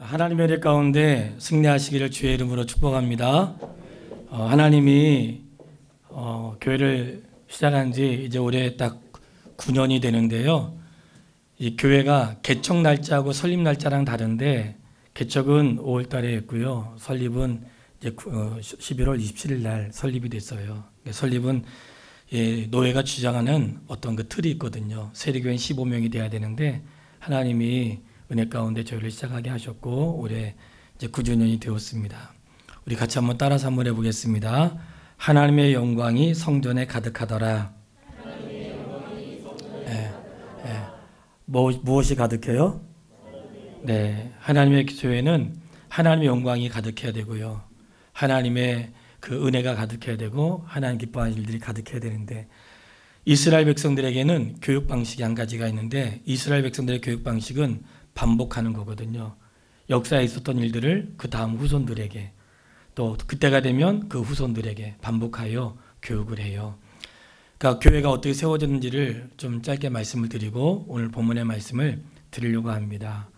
하나님의 은혜 가운데 승리하시기를 주의 이름으로 축복합니다. 하나님이 교회를 시작한 지 이제 올해 딱 9년이 되는데요. 이 교회가 개척 날짜하고 설립 날짜랑 다른데 개척은 5월 달에 했고요. 설립은 이제 11월 27일 날 설립이 됐어요. 설립은 노예가 주장하는 어떤 그 틀이 있거든요. 세리교인 15명이 돼야 되는데 하나님이 은혜 가운데 저희를 시작하게 하셨고 올해 이제 9주년이 되었습니다. 우리 같이 한번 따라서 한번 해보겠습니다. 하나님의 영광이 성전에 가득하더라. 무엇이 가득해요? 네, 하나님의 교회는 하나님의 영광이 가득해야 되고요. 하나님의 그 은혜가 가득해야 되고 하나님 기뻐하는 일들이 가득해야 되는데 이스라엘 백성들에게는 교육 방식이 한 가지가 있는데 이스라엘 백성들의 교육 방식은 반복하는 거거든요. 역사에 있었던 일들을 그 다음 후손들에게 또 그때가 되면 그 후손들에게 반복하여 교육을 해요. 그러니까 교회가 어떻게 세워졌는지를 좀 짧게 말씀을 드리고 오늘 본문의 말씀을 드리려고 합니다.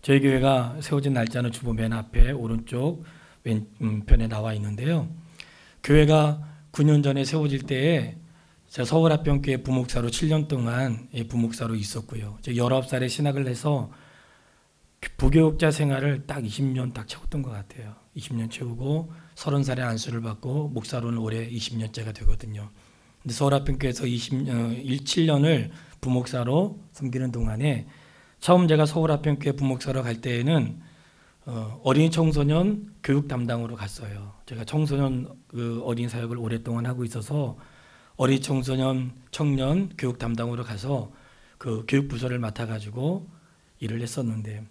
저희 교회가 세워진 날짜는 주보 맨 앞에 오른쪽 왼편에 나와 있는데요. 교회가 9년 전에 세워질 때에 제가 서울합병교회 부목사로 7년 동안 부목사로 있었고요. 19살에 신학을 해서 부교육자 생활을 딱 20년 딱 채웠던 것 같아요. 20년 채우고 30살에 안수를 받고 목사로는 올해 20년째가 되거든요. 근데 서울합병교회에서 7년을 부목사로 섬기는 동안에 처음 제가 서울합병교회 부목사로 갈 때에는 어린이 청소년 교육 담당으로 갔어요. 제가 청소년 그 어린이 사역을 오랫동안 하고 있어서 어린이 청소년 청년 교육 담당으로 가서 그 교육부서를 맡아가지고 일을 했었는데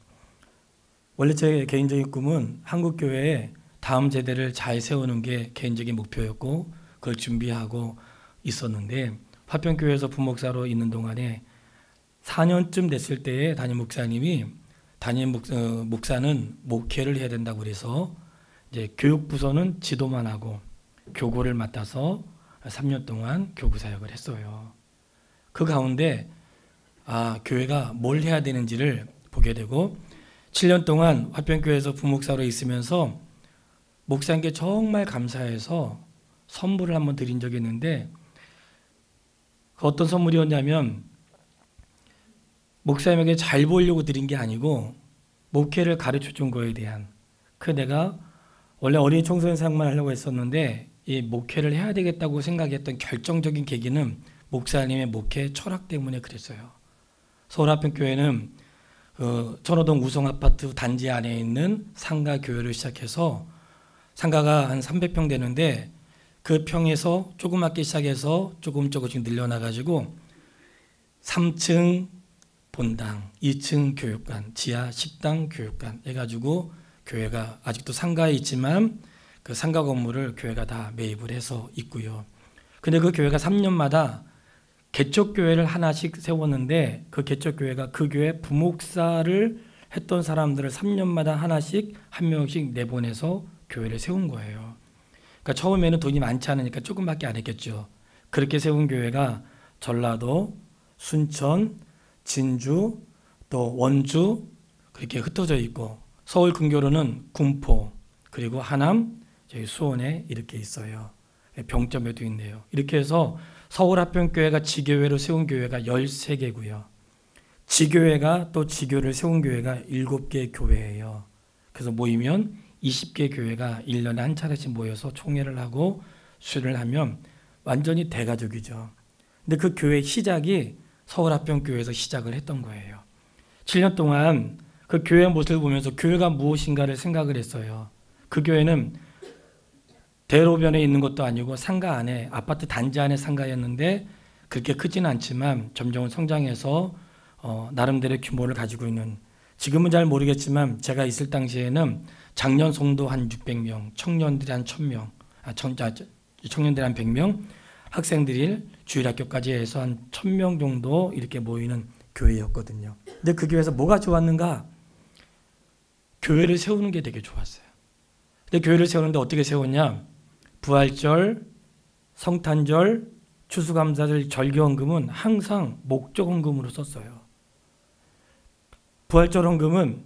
원래 제 개인적인 꿈은 한국교회에 다음 세대를 잘 세우는 게 개인적인 목표였고 그걸 준비하고 있었는데 화평교회에서 부목사로 있는 동안에 4년쯤 됐을 때에 담임 목사님이 목사는 목회를 해야 된다고 그래서 이제 교육부서는 지도만 하고 교구를 맡아서 3년 동안 교구 사역을 했어요. 그 가운데 교회가 뭘 해야 되는지를 보게 되고 7년 동안 화평교회에서 부목사로 있으면서 목사님께 정말 감사해서 선물을 한번 드린 적이 있는데 어떤 선물이었냐면 목사님에게 잘 보이려고 드린 게 아니고 목회를 가르쳐 준 거에 대한 내가 원래 어린이 청소년 사역만 하려고 했었는데 이 목회를 해야 되겠다고 생각했던 결정적인 계기는 목사님의 목회 철학 때문에 그랬어요. 서울합평교회는 천호동 우성아파트 단지 안에 있는 상가교회를 시작해서 상가가 한 300평 되는데 그 평에서 조그맣게 시작해서 조금씩 늘려나가지고 3층 본당, 2층 교육관, 지하 식당 교육관 해가지고 교회가 아직도 상가에 있지만 그 상가 건물을 교회가 다 매입을 해서 있고요. 근데 그 교회가 3년마다 개척교회를 하나씩 세웠는데 그 개척교회가 그 교회 부목사를 했던 사람들을 3년마다 하나씩 한 명씩 내보내서 교회를 세운 거예요. 그러니까 처음에는 돈이 많지 않으니까 조금밖에 안 했겠죠. 그렇게 세운 교회가 전라도, 순천, 진주, 또 원주 그렇게 흩어져 있고 서울 근교로는 군포 그리고 하남, 저희 수원에 이렇게 있어요. 병점에도 있네요. 이렇게 해서 서울합평교회가 지교회로 세운 교회가 13개고요. 지교회가 또 지교를 세운 교회가 7개 교회예요. 그래서 모이면 20개 교회가 1년에 한 차례씩 모여서 총회를 하고 수련을 하면 완전히 대가족이죠. 근데 그 교회 시작이 서울합평교회에서 시작을 했던 거예요. 7년 동안 그 교회 모습을 보면서 교회가 무엇인가를 생각을 했어요. 그 교회는 대로변에 있는 것도 아니고 상가 안에 아파트 단지 안에 상가였는데 그렇게 크지는 않지만 점점 성장해서 나름대로의 규모를 가지고 있는 지금은 잘 모르겠지만 제가 있을 당시에는 장년 성도 한 600명, 청년들이 한 1000명, 청년들이 한 100명, 학생들이 주일학교까지 해서 한 1000명 정도 이렇게 모이는 교회였거든요. 근데 그 교회에서 뭐가 좋았는가? 교회를 세우는 게 되게 좋았어요. 근데 교회를 세우는데 어떻게 세웠냐? 부활절, 성탄절, 추수감사절, 절기헌금은 항상 목적 헌금으로 썼어요. 부활절 헌금은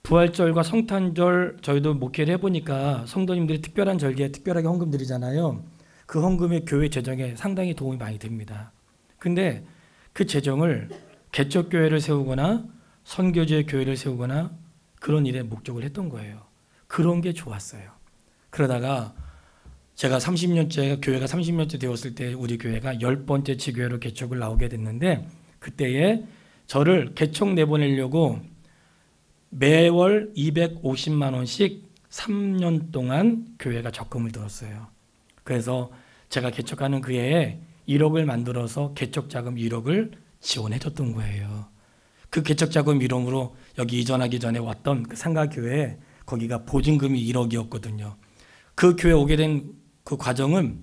부활절과 성탄절 저희도 목회를 해보니까 성도님들이 특별한 절기에 특별하게 헌금 드리잖아요. 그 헌금이 교회 재정에 상당히 도움이 많이 됩니다. 근데 그 재정을 개척교회를 세우거나 선교지의 교회를 세우거나 그런 일에 목적을 했던 거예요. 그런 게 좋았어요. 그러다가 제가 30년째, 교회가 30년째 되었을 때 우리 교회가 10번째 지교회로 개척을 나오게 됐는데, 그때에 저를 개척 내보내려고 매월 250만 원씩 3년 동안 교회가 적금을 들었어요. 그래서 제가 개척하는 그 해에 1억을 만들어서 개척자금 1억을 지원해 줬던 거예요. 그 개척자금 1억으로 여기 이전하기 전에 왔던 그 상가교회, 거기가 보증금이 1억이었거든요. 그 교회 오게 된 그 과정은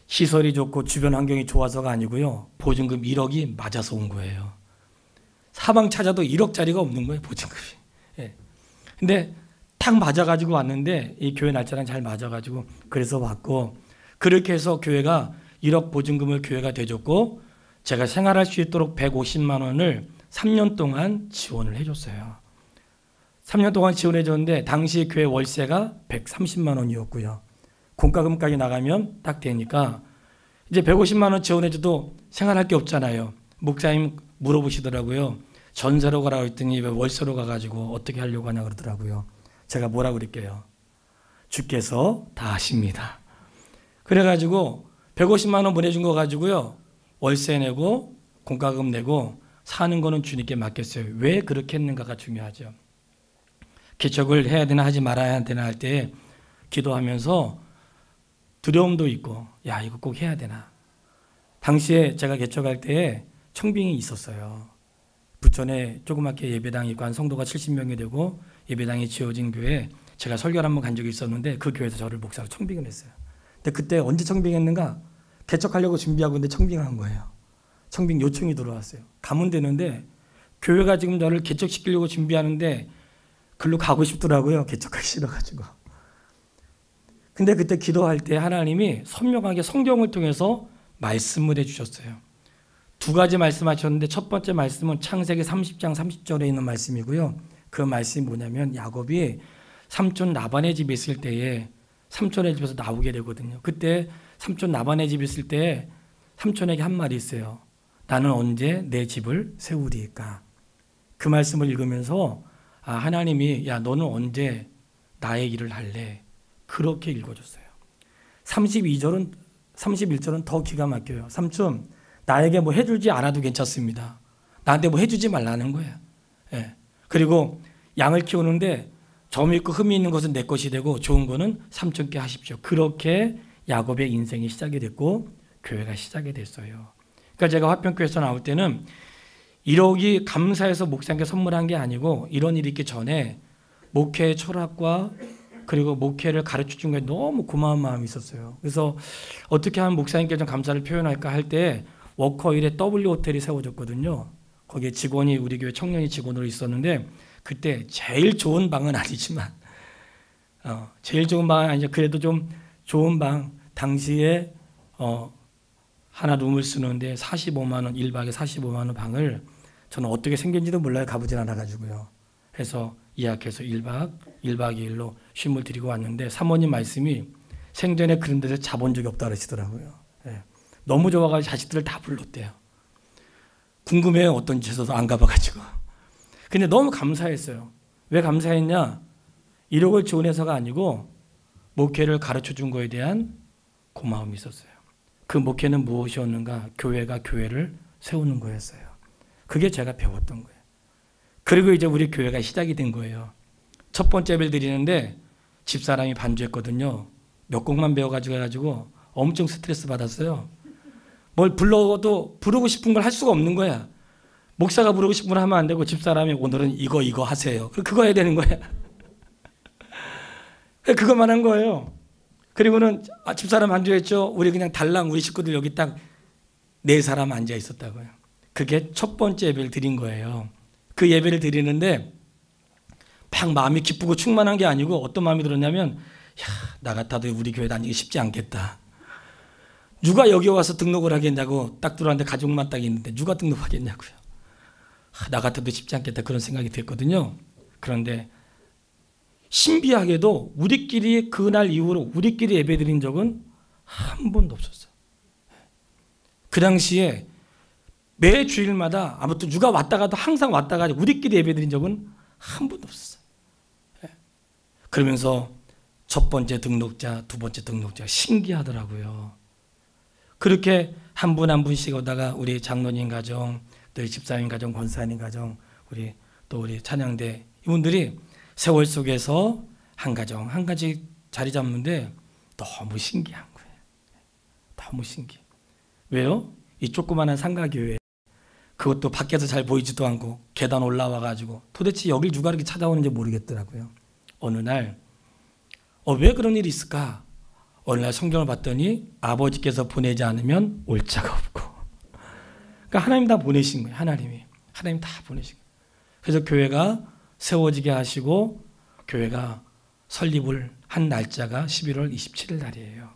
시설이 좋고 주변 환경이 좋아서가 아니고요. 보증금 1억이 맞아서 온 거예요. 사방 찾아도 1억짜리가 없는 거예요, 보증금이. 예. 근데 딱 맞아가지고 왔는데, 이 교회 날짜랑 잘 맞아가지고 그래서 왔고, 그렇게 해서 교회가 1억 보증금을 교회가 대줬고, 제가 생활할 수 있도록 150만 원을 3년 동안 지원을 해줬어요. 3년 동안 지원해 줬는데 당시 교회 월세가 130만 원이었고요. 공과금까지 나가면 딱 되니까 이제 150만 원 지원해줘도 생활할 게 없잖아요. 목사님 물어보시더라고요. 전세로 가라고 했더니 왜 월세로 가가지고 어떻게 하려고 하냐 그러더라고요. 제가 뭐라 그럴게요. 주께서 다 아십니다. 그래가지고 150만 원 보내준 거 가지고요. 월세 내고 공과금 내고 사는 거는 주님께 맡겼어요. 왜 그렇게 했는가가 중요하죠. 개척을 해야 되나 하지 말아야 되나 할 때 기도하면서 두려움도 있고, 야 이거 꼭 해야 되나. 당시에 제가 개척할 때에 청빙이 있었어요. 부천에 조그맣게 예배당이 있고 한 성도가 70명이 되고 예배당이 지어진 교회에 제가 설교를 한번 간 적이 있었는데, 그 교회에서 저를 목사로 청빙을 했어요. 근데 그때 언제 청빙했는가? 개척하려고 준비하고 있는데 청빙한 거예요. 청빙 요청이 들어왔어요. 가면 되는데 교회가 지금 저를 개척시키려고 준비하는데 글로 가고 싶더라고요. 개척하기 싫어가지고. 근데 그때 기도할 때 하나님이 선명하게 성경을 통해서 말씀을 해주셨어요. 두 가지 말씀하셨는데, 첫 번째 말씀은 창세기 30장 30절에 있는 말씀이고요. 그 말씀이 뭐냐면, 야곱이 삼촌 라반의 집에 있을 때에 삼촌의 집에서 나오게 되거든요. 그때 삼촌 라반의 집에 있을 때 삼촌에게 한 말이 있어요. 나는 언제 내 집을 세우리까? 그 말씀을 읽으면서 하나님이 야 너는 언제 나의 일을 할래? 그렇게 읽어줬어요. 31절은 더 기가 막혀요. 삼촌 나에게 뭐 해주지 않아도 괜찮습니다. 나한테 뭐 해주지 말라는 거예요. 예. 그리고 양을 키우는데 점이 있고 흠이 있는 것은 내 것이 되고 좋은 거는 삼촌께 하십시오. 그렇게 야곱의 인생이 시작이 됐고 교회가 시작이 됐어요. 그러니까 제가 화평교회에서 나올 때는 1억이 감사해서 목사님께 선물한 게 아니고, 이런 일이 있기 전에 목회의 철학과 그리고 목회를 가르쳐 준 게 너무 고마운 마음이 있었어요. 그래서 어떻게 하면 목사님께 좀 감사를 표현할까 할 때 워커힐에 W 호텔이 세워졌거든요. 거기에 직원이 우리 교회 청년이 직원으로 있었는데, 그때 제일 좋은 방은 아니지만 제일 좋은 방은 아니죠. 그래도 좀 좋은 방, 당시에 하나 룸을 쓰는데 45만 원, 1박에 45만 원 방을 저는 어떻게 생긴지도 몰라요. 가보진 않아가지고요. 해서 예약해서 1박 2일로 쉼을 드리고 왔는데, 사모님 말씀이 생전에 그런 데서 자본 적이 없다 그러시더라고요. 예. 너무 좋아가지고 자식들을 다 불렀대요. 궁금해요. 어떤 짓에서도 안 가봐가지고. 근데 너무 감사했어요. 왜 감사했냐? 1억을 지원해서가 아니고 목회를 가르쳐 준 거에 대한 고마움이 있었어요. 그 목회는 무엇이었는가? 교회가 교회를 세우는 거였어요. 그게 제가 배웠던 거예요. 그리고 이제 우리 교회가 시작이 된 거예요. 첫 번째 예배를 드리는데 집사람이 반주했거든요. 몇 곡만 배워가지고 해가지고 엄청 스트레스 받았어요. 뭘 불러도 부르고 싶은 걸 할 수가 없는 거야. 목사가 부르고 싶은 걸 하면 안 되고, 집사람이 오늘은 이거 하세요. 그거 해야 되는 거야. 그것만 한 거예요. 그리고는 집사람 반주했죠. 우리 그냥 달랑 우리 식구들 여기 딱 4사람 앉아 있었다고요. 그게 첫 번째 예배를 드린 거예요. 그 예배를 드리는데 막 마음이 기쁘고 충만한 게 아니고 어떤 마음이 들었냐면, 나 같아도 우리 교회 다니기 쉽지 않겠다. 누가 여기 와서 등록을 하겠냐고. 딱 들어왔는데 가족만 딱 있는데 누가 등록하겠냐고요. 나 같아도 쉽지 않겠다, 그런 생각이 됐거든요. 그런데 신비하게도 우리끼리 그날 이후로 우리끼리 예배드린 적은 한 번도 없었어요. 그 당시에 매 주일마다 아무튼 누가 왔다 가도 항상 왔다 가도 우리끼리 예배드린 적은 한 번도 없었어요. 그러면서 첫 번째 등록자, 두 번째 등록자 신기하더라고요. 그렇게 한 분 한 분씩 오다가 우리 장로님 가정, 또 집사님 가정, 권사님 가정, 우리 찬양대 이분들이 세월 속에서 한 가정 한 가지 자리 잡는데 너무 신기한 거예요. 너무 신기해. 왜요? 이 조그마한 상가교회, 그것도 밖에서 잘 보이지도 않고 계단 올라와가지고 도대체 여길 누가 이렇게 찾아오는지 모르겠더라고요. 어느 날 왜 그런 일이 있을까? 어느 날 성경을 봤더니 아버지께서 보내지 않으면 올 자가 없고, 그러니까 하나님 다 보내신 거예요. 하나님 다 보내신 거예요. 그래서 교회가 세워지게 하시고 교회가 설립을 한 날짜가 11월 27일 날이에요.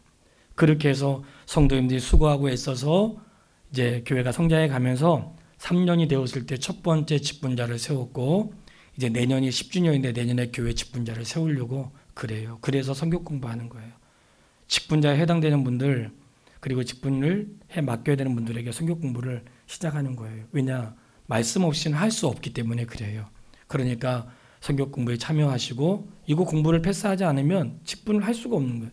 그렇게 해서 성도님들이 수고하고 애써서 이제 교회가 성장해 가면서 3년이 되었을 때 첫 번째 직분자를 세웠고, 이제 내년이 10주년인데 내년에 교회 직분자를 세우려고 그래요. 그래서 성경 공부하는 거예요. 직분자에 해당되는 분들, 그리고 직분을 해 맡겨야 되는 분들에게 성경 공부를 시작하는 거예요. 왜냐? 말씀 없이는 할 수 없기 때문에 그래요. 그러니까 성경 공부에 참여하시고 이거 공부를 패스하지 않으면 직분을 할 수가 없는 거예요.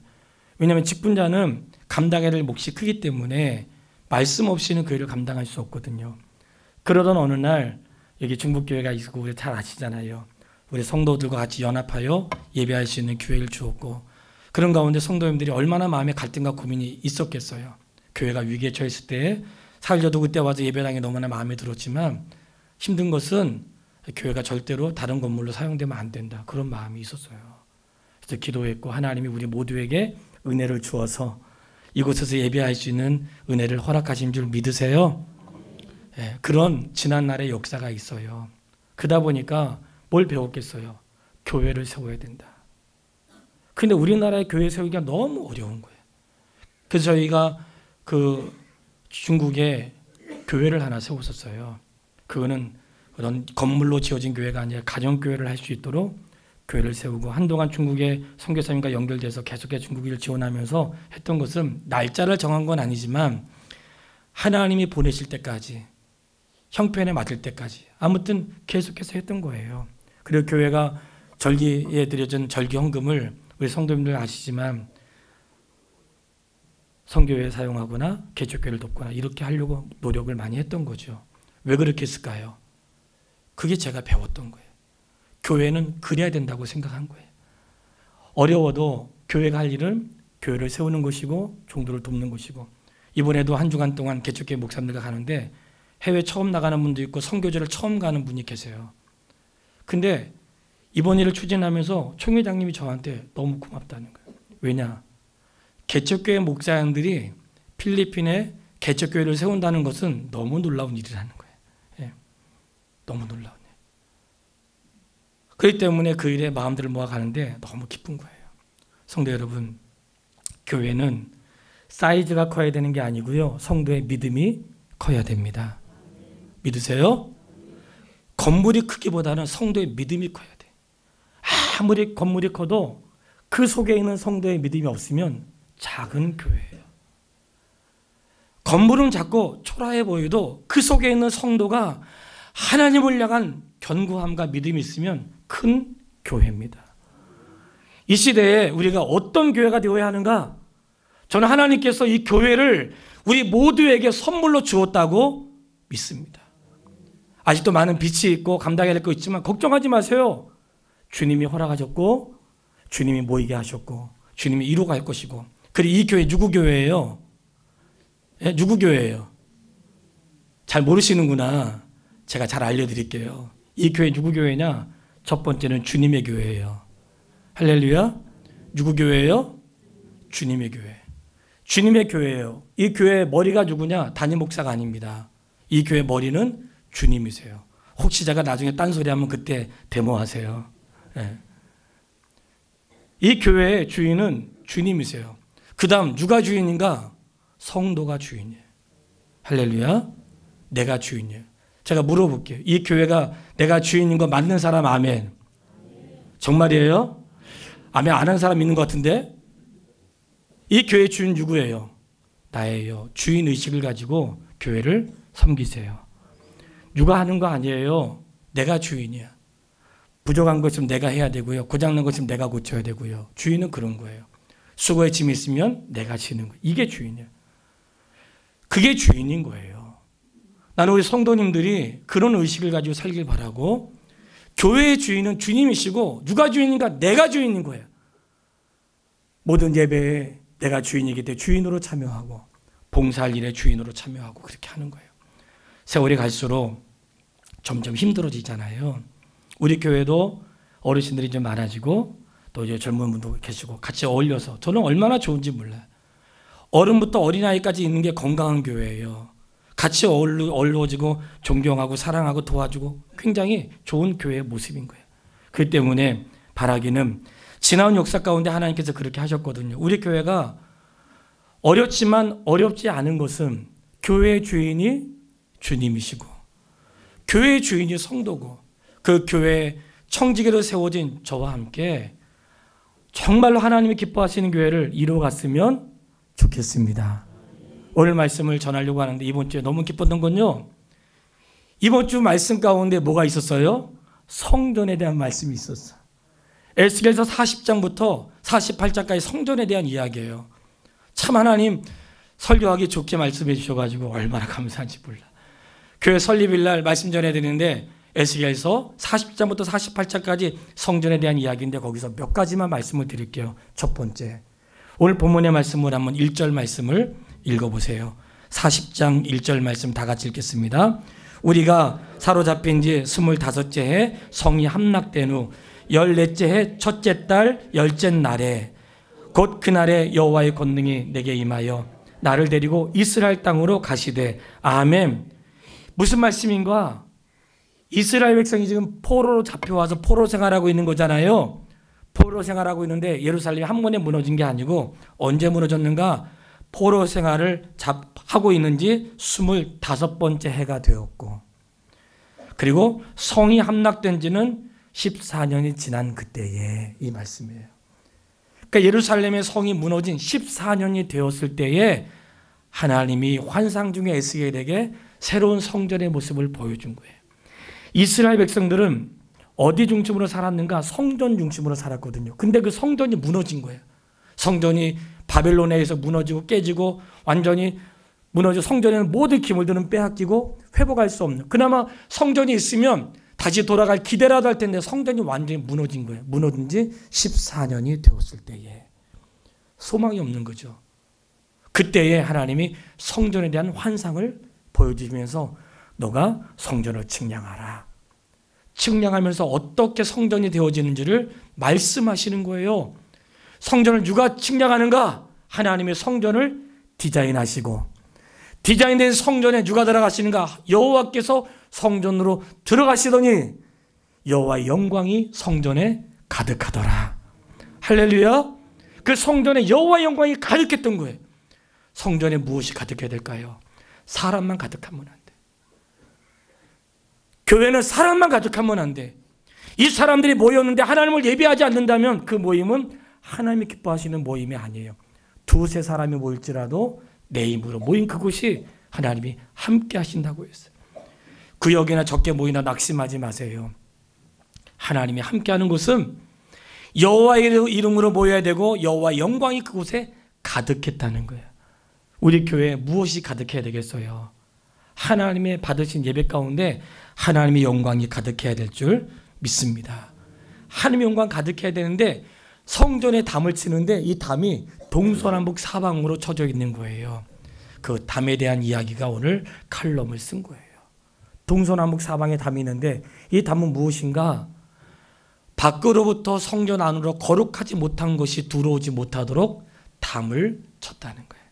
왜냐하면 직분자는 감당해야 될 몫이 크기 때문에 말씀 없이는 교회를 감당할 수 없거든요. 그러던 어느 날 여기 중북교회가 있고 우리 잘 아시잖아요. 우리 성도들과 같이 연합하여 예배할 수 있는 기회를 주었고, 그런 가운데 성도님들이 얼마나 마음에 갈등과 고민이 있었겠어요. 교회가 위기에 처했을 때 사실 저도 그때 와서 예배당이 너무나 마음에 들었지만 힘든 것은 교회가 절대로 다른 건물로 사용되면 안 된다, 그런 마음이 있었어요. 그래서 기도했고 하나님이 우리 모두에게 은혜를 주어서 이곳에서 예배할 수 있는 은혜를 허락하신 줄 믿으세요? 예, 그런 지난날의 역사가 있어요. 그러다 보니까 뭘 배웠겠어요? 교회를 세워야 된다. 근데 우리나라의 교회 세우기가 너무 어려운 거예요. 그래서 저희가 그 중국에 교회를 하나 세웠었어요. 그거는 그런 건물로 지어진 교회가 아니라 가정교회를 할 수 있도록 교회를 세우고, 한동안 중국의 선교사님과 연결돼서 계속해서 중국을 지원하면서 했던 것은 날짜를 정한 건 아니지만 하나님이 보내실 때까지, 형편에 맞을 때까지 아무튼 계속해서 했던 거예요. 그리고 교회가 절기에 드려진 절기 헌금을 우리 성도님들 아시지만 선교회에 사용하거나 개척교회를 돕거나 이렇게 하려고 노력을 많이 했던 거죠. 왜 그렇게 했을까요? 그게 제가 배웠던 거예요. 교회는 그래야 된다고 생각한 거예요. 어려워도 교회가 할 일은 교회를 세우는 것이고 종도를 돕는 것이고, 이번에도 한 주간 동안 개척교회 목사님들과 가는데 해외 처음 나가는 분도 있고 선교제를 처음 가는 분이 계세요. 근데 이번 일을 추진하면서 총회장님이 저한테 너무 고맙다는 거예요. 왜냐? 개척교회 목사님들이 필리핀에 개척교회를 세운다는 것은 너무 놀라운 일이라는 거예요. 예, 너무 놀라운 일. 그렇기 때문에 그 일에 마음들을 모아가는데 너무 기쁜 거예요. 성도 여러분, 교회는 사이즈가 커야 되는 게 아니고요, 성도의 믿음이 커야 됩니다. 믿으세요? 건물이 크기보다는 성도의 믿음이 커야 돼. 아무리 건물이 커도 그 속에 있는 성도의 믿음이 없으면 작은 교회예요. 건물은 작고 초라해 보여도 그 속에 있는 성도가 하나님을 향한 견고함과 믿음이 있으면 큰 교회입니다. 이 시대에 우리가 어떤 교회가 되어야 하는가? 저는 하나님께서 이 교회를 우리 모두에게 선물로 주었다고 믿습니다. 아직도 많은 빚이 있고 감당해야 될 거 있지만 걱정하지 마세요. 주님이 허락하셨고 주님이 모이게 하셨고 주님이 이루어갈 것이고. 그리고 이 교회 누구 교회예요? 예? 누구 교회예요? 잘 모르시는구나. 제가 잘 알려드릴게요. 이 교회 누구 교회냐? 첫 번째는 주님의 교회예요. 할렐루야. 누구 교회예요? 주님의 교회. 주님의 교회예요. 이 교회의 머리가 누구냐? 담임 목사가 아닙니다. 이 교회의 머리는 주님이세요. 혹시 제가 나중에 딴소리하면 그때 데모하세요. 네. 이 교회의 주인은 주님이세요. 그 다음 누가 주인인가? 성도가 주인이에요. 할렐루야. 내가 주인이에요. 제가 물어볼게요. 이 교회가 내가 주인인 거 맞는 사람 아멘. 정말이에요? 아멘 안 하는 사람 있는 것 같은데? 이 교회 주인 누구예요? 나예요. 주인 의식을 가지고 교회를 섬기세요. 누가 하는 거 아니에요. 내가 주인이야. 부족한 것 있으면 내가 해야 되고요. 고장난 것 있으면 내가 고쳐야 되고요. 주인은 그런 거예요. 수고에 짐이 있으면 내가 지는 거예요. 이게 주인이에요. 그게 주인인 거예요. 나는 우리 성도님들이 그런 의식을 가지고 살길 바라고, 교회의 주인은 주님이시고 누가 주인인가? 내가 주인인 거예요. 모든 예배에 내가 주인이기 때문에 주인으로 참여하고 봉사할 일에 주인으로 참여하고 그렇게 하는 거예요. 세월이 갈수록 점점 힘들어지잖아요. 우리 교회도 어르신들이 좀 많아지고 또 이제 젊은 분도 계시고 같이 어울려서 저는 얼마나 좋은지 몰라요. 어른부터 어린아이까지 있는 게 건강한 교회예요. 같이 어우러지고 존경하고 사랑하고 도와주고 굉장히 좋은 교회의 모습인 거예요. 그렇기 때문에 바라기는 지나온 역사 가운데 하나님께서 그렇게 하셨거든요. 우리 교회가 어렵지만 어렵지 않은 것은 교회의 주인이 주님이시고 교회의 주인이 성도고 그 교회에 청지기로 세워진 저와 함께 정말로 하나님이 기뻐하시는 교회를 이루어갔으면 좋겠습니다. 오늘 말씀을 전하려고 하는데 이번 주에 너무 기뻤던 건요, 이번 주 말씀 가운데 뭐가 있었어요? 성전에 대한 말씀이 있었어요. 에스겔서 40장부터 48장까지 성전에 대한 이야기예요. 참 하나님 설교하기 좋게 말씀해 주셔가지고 얼마나 감사한지 몰라. 교회 설립일 날 말씀 전해 드리는데 에스겔서 40장부터 48장까지 성전에 대한 이야기인데 거기서 몇 가지만 말씀을 드릴게요. 첫 번째, 오늘 본문의 말씀을 한번 1절 말씀을 읽어보세요. 40장 1절 말씀 다 같이 읽겠습니다. 우리가 사로잡힌 지 25째 해 성이 함락된 후 14째 해 첫째 달 10째 날에 곧 그날에 여호와의 권능이 내게 임하여 나를 데리고 이스라엘 땅으로 가시되. 아멘. 무슨 말씀인가? 이스라엘 백성이 지금 포로로 잡혀와서 포로 생활하고 있는 거잖아요. 포로 생활하고 있는데 예루살렘이 한 번에 무너진 게 아니고 언제 무너졌는가? 포로 생활을 하고 있는지 25번째 해가 되었고, 그리고 성이 함락된 지는 14년이 지난 그때에, 이 말씀이에요. 그러니까 예루살렘의 성이 무너진 14년이 되었을 때에 하나님이 환상 중에 에스겔에게 새로운 성전의 모습을 보여준 거예요. 이스라엘 백성들은 어디 중심으로 살았는가? 성전 중심으로 살았거든요. 근데 그 성전이 무너진 거예요. 성전이 바벨론에 의해서 무너지고 깨지고 완전히 무너져 성전에는 모든 기물들은 빼앗기고 회복할 수 없는, 그나마 성전이 있으면 다시 돌아갈 기대라도 할 텐데 성전이 완전히 무너진 거예요. 무너진 지 14년이 되었을 때에 소망이 없는 거죠. 그때에 하나님이 성전에 대한 환상을 보여주면서 너가 성전을 측량하라. 측량하면서 어떻게 성전이 되어지는지를 말씀하시는 거예요. 성전을 누가 측량하는가? 하나님의 성전을 디자인하시고, 디자인된 성전에 누가 들어가시는가? 여호와께서 성전으로 들어가시더니 여호와의 영광이 성전에 가득하더라. 할렐루야. 그 성전에 여호와의 영광이 가득했던 거예요. 성전에 무엇이 가득해야 될까요? 사람만 가득하면 안 돼. 교회는 사람만 가득하면 안 돼. 이 사람들이 모였는데 하나님을 예배하지 않는다면 그 모임은 하나님이 기뻐하시는 모임이 아니에요. 두세 사람이 모일지라도 내 힘으로 모인 그곳이 하나님이 함께 하신다고 했어요. 구역이나 적게 모이나 낙심하지 마세요. 하나님이 함께하는 곳은 여호와의 이름으로 모여야 되고 여호와의 영광이 그곳에 가득했다는 거예요. 우리 교회에 무엇이 가득해야 되겠어요? 하나님의 받으신 예배 가운데 하나님의 영광이 가득해야 될 줄 믿습니다. 하나님의 영광 가득해야 되는데 성전에 담을 치는데 이 담이 동서남북 사방으로 쳐져 있는 거예요. 그 담에 대한 이야기가 오늘 칼럼을 쓴 거예요. 동서남북 사방에 담이 있는데 이 담은 무엇인가? 밖으로부터 성전 안으로 거룩하지 못한 것이 들어오지 못하도록 담을 쳤다는 거예요.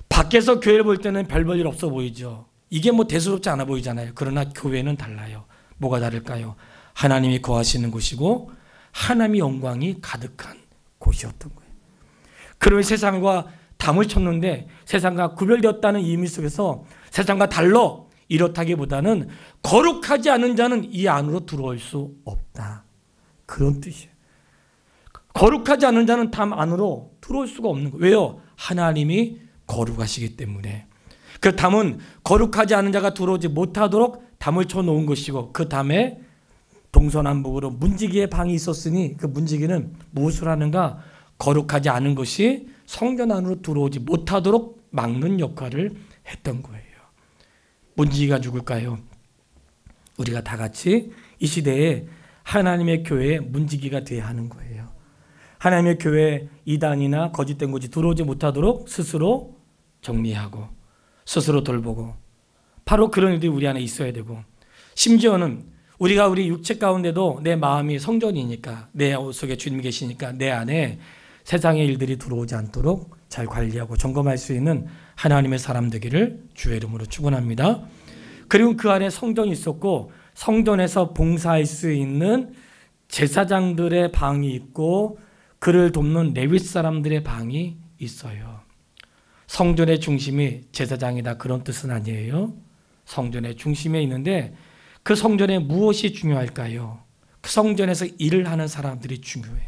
밖에서 교회를 볼 때는 별 볼 일 없어 보이죠. 이게 뭐 대수롭지 않아 보이잖아요. 그러나 교회는 달라요. 뭐가 다를까요? 하나님이 거하시는 곳이고 하나님의 영광이 가득한 곳이었던 거예요. 그러면 세상과 담을 쳤는데 세상과 구별되었다는 의미 속에서 세상과 달라 이렇다기보다는 거룩하지 않은 자는 이 안으로 들어올 수 없다. 그런 뜻이에요. 거룩하지 않은 자는 담 안으로 들어올 수가 없는 거예요. 왜요? 하나님이 거룩하시기 때문에. 그 담은 거룩하지 않은 자가 들어오지 못하도록 담을 쳐놓은 것이고, 그 담에 동서남북으로 문지기의 방이 있었으니 그 문지기는 무엇을 하는가? 거룩하지 않은 것이 성전 안으로 들어오지 못하도록 막는 역할을 했던 거예요. 문지기가 누굴까요? 우리가 다 같이 이 시대에 하나님의 교회의 문지기가 되어야 하는 거예요. 하나님의 교회에 이단이나 거짓된 것이 들어오지 못하도록 스스로 정리하고 스스로 돌보고, 바로 그런 일들이 우리 안에 있어야 되고, 심지어는 우리가 우리 육체 가운데도 내 마음이 성전이니까, 내 속에 주님이 계시니까 내 안에 세상의 일들이 들어오지 않도록 잘 관리하고 점검할 수 있는 하나님의 사람 되기를 주의 이름으로 축원합니다. 그리고 그 안에 성전이 있었고, 성전에서 봉사할 수 있는 제사장들의 방이 있고, 그를 돕는 레위 사람들의 방이 있어요. 성전의 중심이 제사장이다, 그런 뜻은 아니에요. 성전의 중심에 있는데 그 성전에 무엇이 중요할까요? 그 성전에서 일을 하는 사람들이 중요해.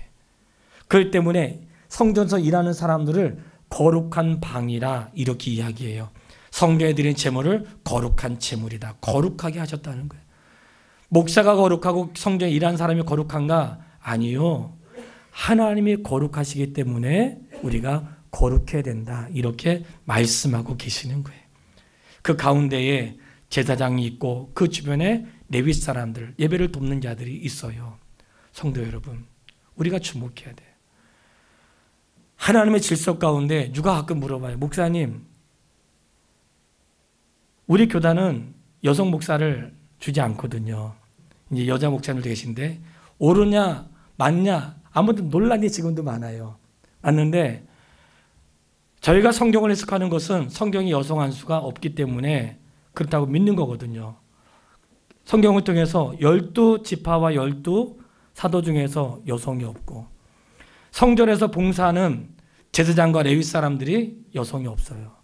그렇기 때문에 성전에서 일하는 사람들을 거룩한 방이라 이렇게 이야기해요. 성전에 드린 제물을 거룩한 제물이다. 거룩하게 하셨다는 거예요. 목사가 거룩하고 성전에 일하는 사람이 거룩한가? 아니요. 하나님이 거룩하시기 때문에 우리가 거룩해야 된다, 이렇게 말씀하고 계시는 거예요. 그 가운데에 제사장이 있고 그 주변에 레위 사람들, 예배를 돕는 자들이 있어요. 성도 여러분, 우리가 주목해야 돼요. 하나님의 질서 가운데 누가 가끔 물어봐요. 목사님, 우리 교단은 여성 목사를 주지 않거든요. 이제 여자 목사님도 계신데 옳으냐 맞냐, 아무튼 논란이 지금도 많아요. 맞는데 저희가 성경을 해석하는 것은 성경이 여성 한 수가 없기 때문에 그렇다고 믿는 거거든요. 성경을 통해서 12지파와 12사도 중에서 여성이 없고, 성전에서 봉사하는 제사장과 레위 사람들이 여성이 없어요.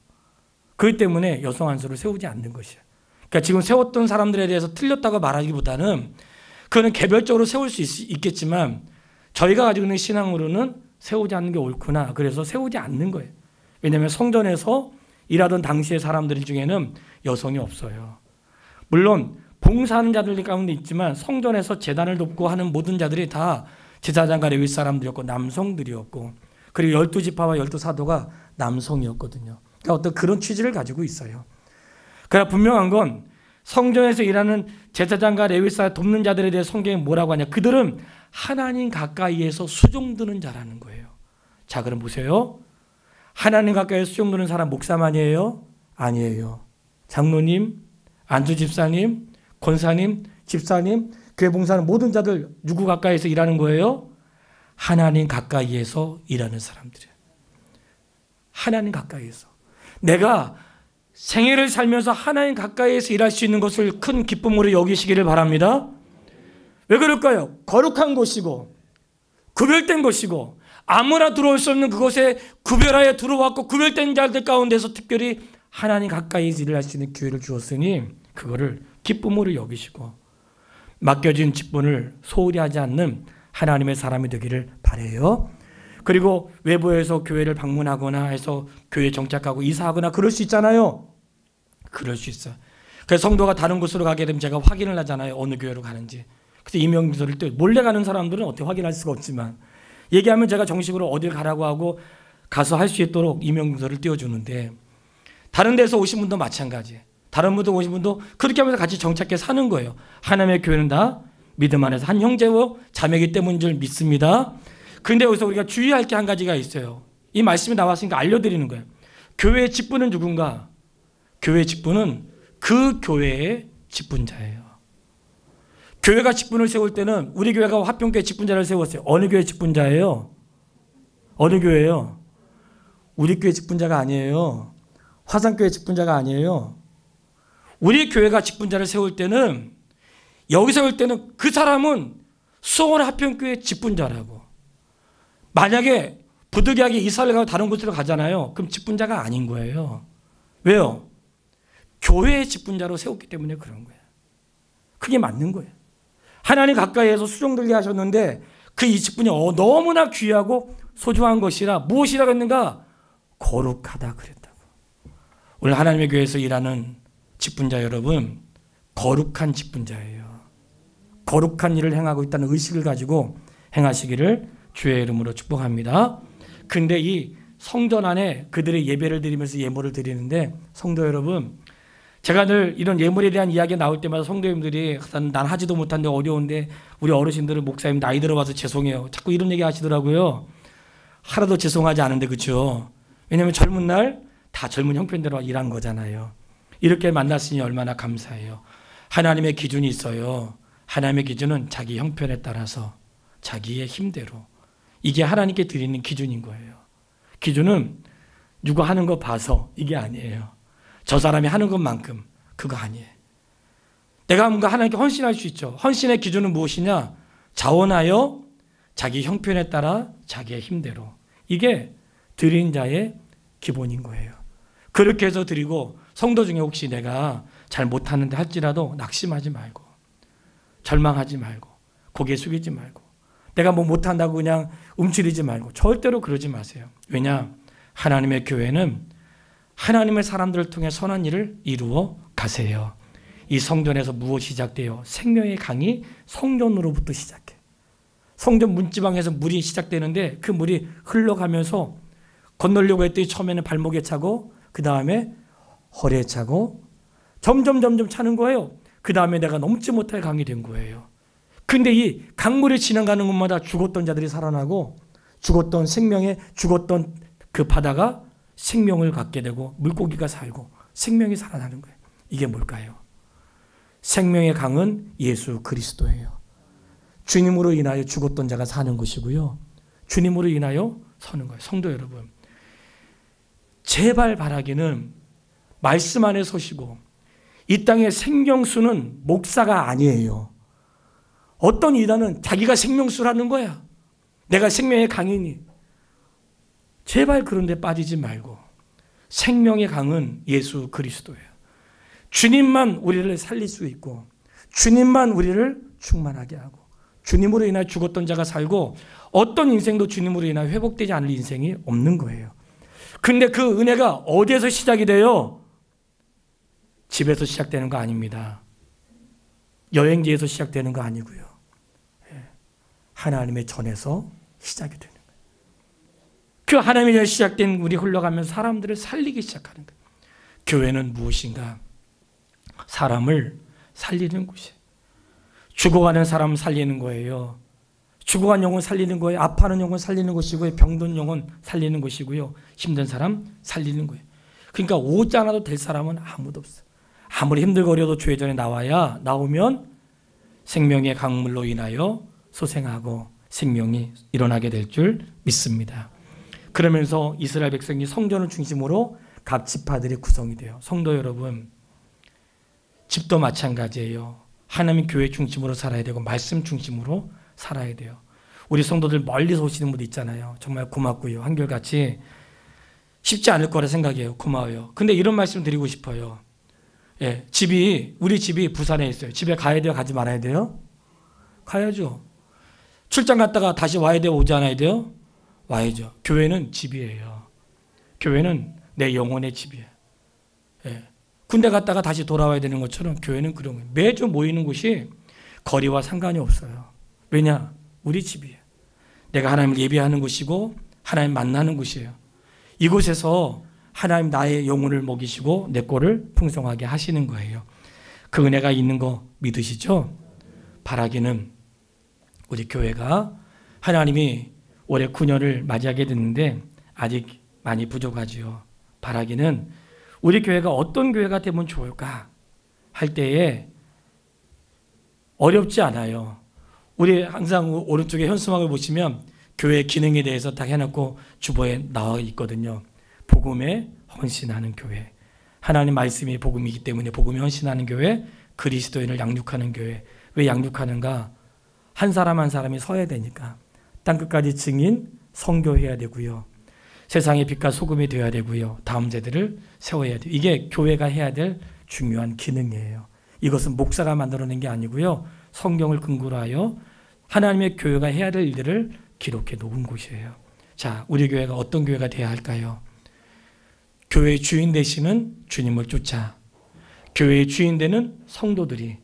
그렇기 때문에 여성 한 수를 세우지 않는 것이에요. 그러니까 지금 세웠던 사람들에 대해서 틀렸다고 말하기보다는 그거는 개별적으로 세울 수 있겠지만 저희가 가지고 있는 신앙으로는 세우지 않는 게 옳구나, 그래서 세우지 않는 거예요. 왜냐하면 성전에서 일하던 당시의 사람들 중에는 여성이 없어요. 물론 봉사하는 자들 가운데 있지만 성전에서 제단을 돕고 하는 모든 자들이 다 제사장과 레위 사람들이었고 남성들이었고, 그리고 12지파와 12사도가 남성이었거든요. 그러니까 어떤 그런 취지를 가지고 있어요. 그러나 분명한 건 성전에서 일하는 제사장과 레위 사람 돕는 자들에 대해 성경이 뭐라고 하냐? 그들은 하나님 가까이에서 수종드는 자라는 거예요. 자, 그럼 보세요. 하나님 가까이에서 수종드는 사람 목사만이에요? 아니에요. 장로님, 안수 집사님, 권사님, 집사님, 교회 봉사하는 모든 자들 누구 가까이에서 일하는 거예요? 하나님 가까이에서 일하는 사람들이에요. 하나님 가까이에서. 내가 생애를 살면서 하나님 가까이에서 일할 수 있는 것을 큰 기쁨으로 여기시기를 바랍니다. 왜 그럴까요? 거룩한 곳이고 구별된 곳이고 아무나 들어올 수 없는 그곳에 구별하여 들어왔고 구별된 자들 가운데서 특별히 하나님 가까이에서 일을 할 수 있는 기회를 주었으니 그거를 기쁨으로 여기시고 맡겨진 직분을 소홀히 하지 않는 하나님의 사람이 되기를 바라요. 그리고 외부에서 교회를 방문하거나 해서 교회에 정착하고 이사하거나 그럴 수 있잖아요. 그럴 수 있어요. 그래서 성도가 다른 곳으로 가게 되면 제가 확인을 하잖아요. 어느 교회로 가는지. 그래서 임명비서를 떼. 몰래 가는 사람들은 어떻게 확인할 수가 없지만 얘기하면 제가 정식으로 어딜 가라고 하고 가서 할 수 있도록 임명비서를 띄워주는데, 다른 데서 오신 분도 마찬가지. 다른 분도 오신 분도 그렇게 하면서 같이 정착해 사는 거예요. 하나님의 교회는 다 믿음 안에서 한 형제와 자매이기 때문인 줄 믿습니다. 그런데 여기서 우리가 주의할 게 한 가지가 있어요. 이 말씀이 나왔으니까 알려드리는 거예요. 교회의 직분은 누군가? 교회의 직분은 그 교회의 직분자예요. 교회가 직분을 세울 때는 우리 교회가 화평교회 직분자를 세웠어요. 어느 교회 직분자예요? 어느 교회예요? 우리 교회 직분자가 아니에요. 화산교회 직분자가 아니에요. 우리 교회가 직분자를 세울 때는, 여기 세울 때는 그 사람은 수원 화평교회 직분자라고. 만약에 부득이하게 이사를 가고 다른 곳으로 가잖아요. 그럼 직분자가 아닌 거예요. 왜요? 교회의 직분자로 세웠기 때문에 그런 거예요. 그게 맞는 거예요. 하나님 가까이에서 수종들게 하셨는데 그 이 직분이 너무나 귀하고 소중한 것이라 무엇이라고 했는가? 거룩하다 그랬다고. 오늘 하나님의 교회에서 일하는 직분자 여러분, 거룩한 직분자예요. 거룩한 일을 행하고 있다는 의식을 가지고 행하시기를 주의 이름으로 축복합니다. 근데 이 성전 안에 그들의 예배를 드리면서 예물을 드리는데, 성도 여러분, 제가 늘 이런 예물에 대한 이야기가 나올 때마다 성도님들이 난 하지도 못한데 어려운데 우리 어르신들은 목사님 나이 들어봐서 죄송해요, 자꾸 이런 얘기 하시더라고요. 하나도 죄송하지 않은데, 그렇죠? 왜냐하면 젊은 날 다 젊은 형편대로 일한 거잖아요. 이렇게 만났으니 얼마나 감사해요. 하나님의 기준이 있어요. 하나님의 기준은 자기 형편에 따라서 자기의 힘대로, 이게 하나님께 드리는 기준인 거예요. 기준은 누가 하는 거 봐서 이게 아니에요. 저 사람이 하는 것만큼, 그거 아니에요. 내가 뭔가 하나님께 헌신할 수 있죠. 헌신의 기준은 무엇이냐? 자원하여 자기 형편에 따라 자기의 힘대로, 이게 드린 자의 기본인 거예요. 그렇게 해서 드리고, 성도 중에 혹시 내가 잘 못하는데 할지라도 낙심하지 말고, 절망하지 말고, 고개 숙이지 말고, 내가 뭐 못한다고 그냥 움츠리지 말고, 절대로 그러지 마세요. 왜냐? 하나님의 교회는 하나님의 사람들을 통해 선한 일을 이루어 가세요. 이 성전에서 무엇이 시작돼요? 생명의 강이 성전으로부터 시작해. 성전 문지방에서 물이 시작되는데 그 물이 흘러가면서 건너려고 했더니 처음에는 발목에 차고, 그 다음에 허리에 차고, 점점 차는 거예요. 그 다음에 내가 넘지 못할 강이 된 거예요. 근데 이 강물이 지나가는 곳마다 죽었던 자들이 살아나고, 죽었던 그 바다가 생명을 갖게 되고, 물고기가 살고 생명이 살아나는 거예요. 이게 뭘까요? 생명의 강은 예수 그리스도예요. 주님으로 인하여 죽었던 자가 사는 것이고요, 주님으로 인하여 서는 거예요. 성도 여러분, 제발 바라기는 말씀 안에 서시고, 이 땅의 생명수는 목사가 아니에요. 어떤 이단은 자기가 생명수라는 거야. 내가 생명의 강이니. 제발 그런 데 빠지지 말고, 생명의 강은 예수 그리스도예요. 주님만 우리를 살릴 수 있고, 주님만 우리를 충만하게 하고, 주님으로 인하여 죽었던 자가 살고, 어떤 인생도 주님으로 인하여 회복되지 않을 인생이 없는 거예요. 근데 그 은혜가 어디에서 시작이 돼요? 집에서 시작되는 거 아닙니다. 여행지에서 시작되는 거 아니고요. 하나님의 전에서 시작이 되는 거예요. 그 하나님의 전에 시작된 물이 흘러가면서 사람들을 살리기 시작하는 거예요. 교회는 무엇인가? 사람을 살리는 곳이에요. 죽어가는 사람 살리는 거예요. 죽어간 영혼 살리는 거예요. 아파하는 영혼 살리는 것이고요. 병든 영혼 살리는 것이고요. 힘든 사람 살리는 거예요. 그러니까 오지 않아도 될 사람은 아무도 없어요. 아무리 힘들거려도 주의 전에 나오면 생명의 강물로 인하여 소생하고 생명이 일어나게 될 줄 믿습니다. 그러면서 이스라엘 백성이 성전을 중심으로 각 지파들이 구성이 돼요. 성도 여러분, 집도 마찬가지예요. 하나님 교회 중심으로 살아야 되고 말씀 중심으로 살아야 돼요. 우리 성도들 멀리서 오시는 분들 있잖아요. 정말 고맙고요. 한결같이 쉽지 않을 거라 생각해요. 고마워요. 근데 이런 말씀 드리고 싶어요. 예, 우리 집이 부산에 있어요. 집에 가야 돼요? 가지 말아야 돼요? 가야죠. 출장 갔다가 다시 와야 돼요? 오지 않아야 돼요? 와야죠. 교회는 집이에요. 교회는 내 영혼의 집이에요. 예. 군대 갔다가 다시 돌아와야 되는 것처럼 교회는 그런 거예요. 매주 모이는 곳이 거리와 상관이 없어요. 왜냐? 우리 집이에요. 내가 하나님을 예배하는 곳이고 하나님 만나는 곳이에요. 이곳에서 하나님 나의 영혼을 먹이시고 내 꼴을 풍성하게 하시는 거예요. 그 은혜가 있는 거 믿으시죠? 바라기는 우리 교회가 하나님이 올해 9년을 맞이하게 됐는데 아직 많이 부족하지요. 바라기는 우리 교회가 어떤 교회가 되면 좋을까 할 때에 어렵지 않아요. 우리 항상 오른쪽에 현수막을 보시면 교회 기능에 대해서 다 해놓고 주보에 나와 있거든요. 복음에 헌신하는 교회, 하나님 말씀이 복음이기 때문에 복음에 헌신하는 교회, 그리스도인을 양육하는 교회. 왜 양육하는가? 한 사람 한 사람이 서야 되니까. 땅끝까지 증인, 선교해야 되고요. 세상의 빛과 소금이 되어야 되고요. 다음 세대를 세워야 돼요. 이게 교회가 해야 될 중요한 기능이에요. 이것은 목사가 만들어낸 게 아니고요. 성경을 근거로 하여 하나님의 교회가 해야 될 일들을 기록해 놓은 곳이에요. 자, 우리 교회가 어떤 교회가 되어야 할까요? 교회의 주인 되시는 주님을 쫓아 교회의 주인 되는 성도들이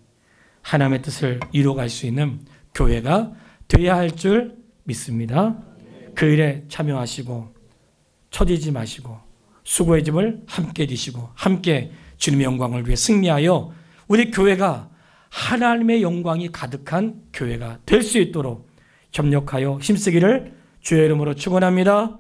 하나님의 뜻을 이루어갈 수 있는 교회가 되어야 할 줄 믿습니다. 그 일에 참여하시고 처지지 마시고 수고의 짐을 함께 지시고 함께 주님의 영광을 위해 승리하여 우리 교회가 하나님의 영광이 가득한 교회가 될 수 있도록 협력하여 힘쓰기를 주의 이름으로 축원합니다.